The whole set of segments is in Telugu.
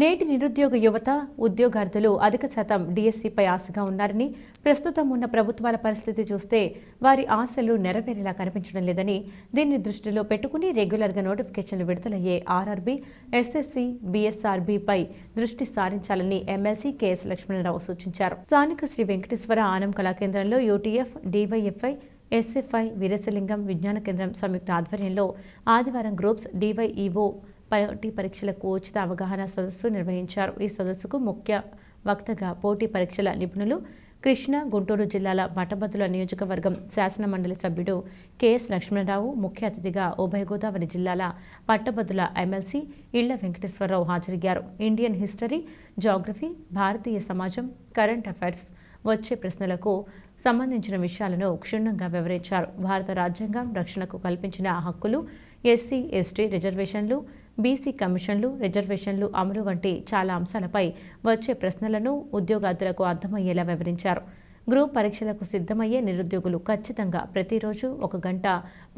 నేటి నిరుద్యోగ యువత ఉద్యోగార్థులు అధిక శాతం డిఎస్సిపై ఆశగా ఉన్నారని, ప్రస్తుతం ఉన్న ప్రభుత్వాల పరిస్థితి చూస్తే వారి ఆశలు నెరవేరేలా కనిపించడం లేదని, దీన్ని దృష్టిలో పెట్టుకుని రెగ్యులర్గా నోటిఫికేషన్లు విడుదలయ్యే ఆర్ఆర్బీ, ఎస్ఎస్సి, బీఎస్ఆర్బీపై దృష్టి సారించాలని ఎమ్మెల్సీ కెఎస్ లక్ష్మణరావు సూచించారు. స్థానిక శ్రీ వెంకటేశ్వర ఆనం కళాకేంద్రంలో యూటీఎఫ్, డీవైఎఫ్ఐ, ఎస్ఎఫ్ఐ, వీరేశలింగం విజ్ఞాన కేంద్రం సంయుక్త ఆధ్వర్యంలో ఆదివారం గ్రూప్స్ డివైఈఓ పోటీ పరీక్షలకు ఉచిత అవగాహన సదస్సు నిర్వహించారు. ఈ సదస్సుకు ముఖ్య వక్తగా పోటీ పరీక్షల నిపుణులు, కృష్ణా, గుంటూరు జిల్లాల పట్టభద్రుల నియోజకవర్గం శాసనమండలి సభ్యుడు కెఎస్ లక్ష్మణరావు, ముఖ్య అతిథిగా ఉభయ గోదావరి జిల్లాల పట్టభద్రుల ఎమ్మెల్సీ ఇళ్ల వెంకటేశ్వరరావు హాజరయ్యారు. ఇండియన్ హిస్టరీ, జాగ్రఫీ, భారతీయ సమాజం, కరెంట్ అఫైర్స్, వచ్చే ప్రశ్నలకు సంబంధించిన విషయాలను క్షుణ్ణంగా వివరించారు. భారత రాజ్యాంగం రక్షణకు కల్పించిన హక్కులు, ఎస్సీ, ఎస్టీ రిజర్వేషన్లు, బీసీ కమిషన్లు, రిజర్వేషన్లు అమలు వంటి చాలా అంశాలపై వచ్చే ప్రశ్నలను ఉద్యోగార్థులకు అర్థమయ్యేలా వివరించారు. గ్రూప్ పరీక్షలకు సిద్ధమయ్యే నిరుద్యోగులు ఖచ్చితంగా ప్రతిరోజు 1 గంట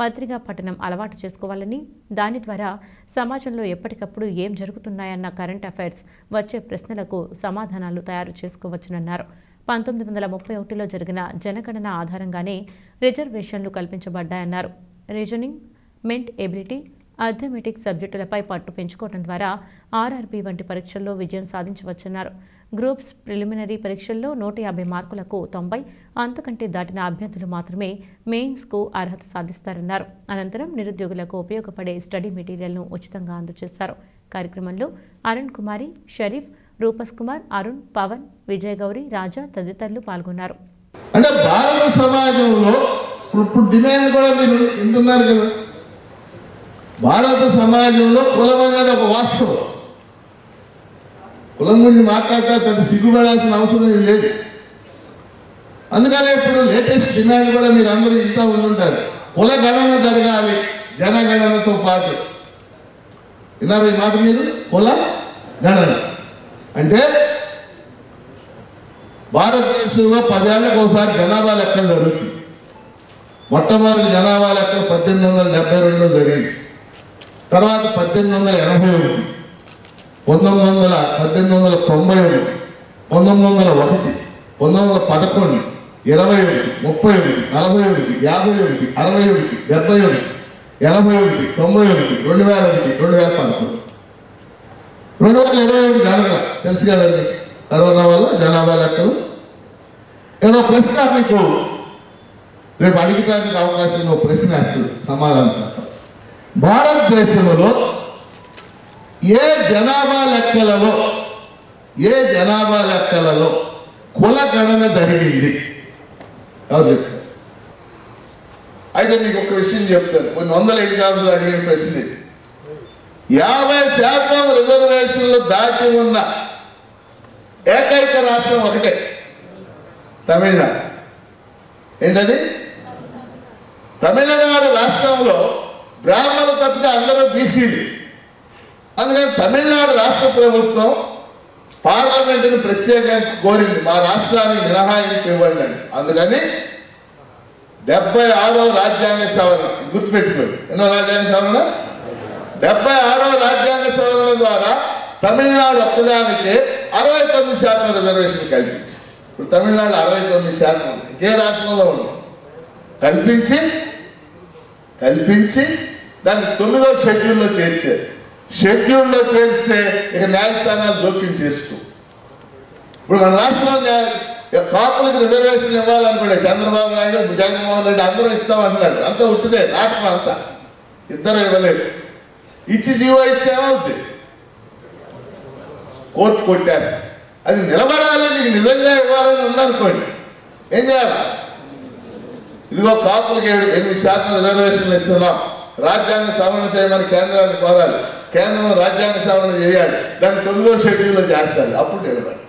పత్రికా పఠనం అలవాటు చేసుకోవాలని, దాని ద్వారా సమాజంలో ఎప్పటికప్పుడు ఏం జరుగుతున్నాయన్న కరెంట్ అఫైర్స్, వచ్చే ప్రశ్నలకు సమాధానాలు తయారు చేసుకోవచ్చునన్నారు. 1931లో జరిగిన జనగణన ఆధారంగానే రిజర్వేషన్లు కల్పించబడ్డాయన్నారు. రీజనింగ్, మెంట్ ఎబిలిటీ, అథమెటిక్ సబ్జెక్టులపై పట్టు పెంచుకోవడం ద్వారా ఆర్ఆర్బీ వంటి పరీక్షల్లో విజయం సాధించవచ్చన్నారు. గ్రూప్స్ ప్రిలిమినరీ పరీక్షల్లో 150 మార్కులకు 90, అంతకంటే దాటిన అభ్యర్థులు మాత్రమే మెయిన్స్కు అర్హత సాధిస్తారన్నారు. అనంతరం నిరుద్యోగులకు ఉపయోగపడే స్టడీ మెటీరియల్ను ఉచితంగా అందజేశారు. కార్యక్రమంలో అరుణ్ కుమారి, షరీఫ్, రూపస్ కుమార్, అరుణ్, పవన్, విజయ్ గౌరి, రాజా తదితరులు పాల్గొన్నారు. అంటే భారత సమాజంలో ఇప్పుడు డిమాండ్ కూడా మీరు వింటున్నారు కదా, భారత సమాజంలో కులం అనేది ఒక వాస్తవం. కులం గురించి మాట్లాడితే పెద్ద సిగ్గుపడాల్సిన అవసరం లేదు. అందుకనే ఇప్పుడు లేటెస్ట్ డిమాండ్ కూడా మీరు అందరూ ఇంట్లో ఉండుంటారు, కుల గణన జరగాలి జనగణనతో పాటు. విన్నారు ఈ మాట మీరు? కుల గణన అంటే భారతదేశంలో 10 ఏళ్ళకు ఒకసారి జనాభా లెక్కలు జరుగుతుంది. మొట్టమొదటి జనాభా లెక్కలు 1872లో జరిగింది. తర్వాత 1881, 1891, 1901, 1911, 1911, 21, 31, 41, 51, 61, 71, 81, 91, 2001, 2011, 2021 జరగ తెలుసు కదండి, కరోనా వల్ల జనాభా లెక్కలు. ఏదో ప్రశ్న మీకు రేపు అడిగడానికి అవకాశం, ప్రశ్న వస్తుంది, సమాధానం చెప్పాలి. భారతదేశంలో ఏ జనాభా లెక్కలలో కుల గణన జరిగింది? ఎవరు చెప్పారు? అయితే మీకు ఒక విషయం చెప్తాను. కొన్ని వందల ఎగ్జామ్స్లో అడిగిన ప్రశ్న ఇది. 50% రిజర్వేషన్లు దాటి ఉన్న ఏకైక రాష్ట్రం ఒకటే, తమిళనాడు. ఏంటది? తమిళనాడు రాష్ట్రంలో బ్రాహ్మణులు తప్పితే అందరూ బీసీలు. అందుకని తమిళనాడు రాష్ట్ర ప్రభుత్వం పార్లమెంటును ప్రత్యేకంగా కోరింది, మా రాష్ట్రానికి మినహాయింపు ఇవ్వండి అని. అందుకని 76వ రాజ్యాంగ సవరణ, గుర్తుపెట్టుకోండి, ఎన్నో రాజ్యాంగ సవరణ? 76వ రాజ్యాంగ సవరణ ద్వారా తమిళనాడు ఒక్కదానికి 69% రిజర్వేషన్ కల్పించి, ఇప్పుడు తమిళనాడు 69% ఉంది, ఏ రాష్ట్రంలో ఉంది, కల్పించి దాన్ని 9వ షెడ్యూల్లో చేర్చారు. షెడ్యూల్లో చేర్స్తే ఇక న్యాయస్థానాలు జోక్యం చేసుకో. ఇప్పుడు మన రాష్ట్రంలో కాపులకు రిజర్వేషన్ ఇవ్వాలనుకుంటే చంద్రబాబు నాయుడు, జగన్మోహన్ రెడ్డి అందరూ ఇస్తామంటున్నారు. అంతా ఉట్టిదే, నాటకం అంతా. ఇద్దరు ఇవ్వలేదు. ఇచ్చి జీవో ఇస్తే ఏమవుద్ది? కోర్టు కొట్టేస్తా. అది నిలబడాలి, నీకు నిజంగా ఇవ్వాలని ఉందనుకోండి, ఏం చేయాలి? ఇదిగో కాపులకి 8% రిజర్వేషన్లు ఇస్తున్నాం, రాజ్యాంగ సవరణ చేయమని కేంద్రాన్ని కోరాలి, కేంద్రం రాజ్యాంగ సవరణ చేయాలి, దాన్ని 9వ షెడ్యూల్లో చేర్చాలి, అప్పుడు నిలబడి.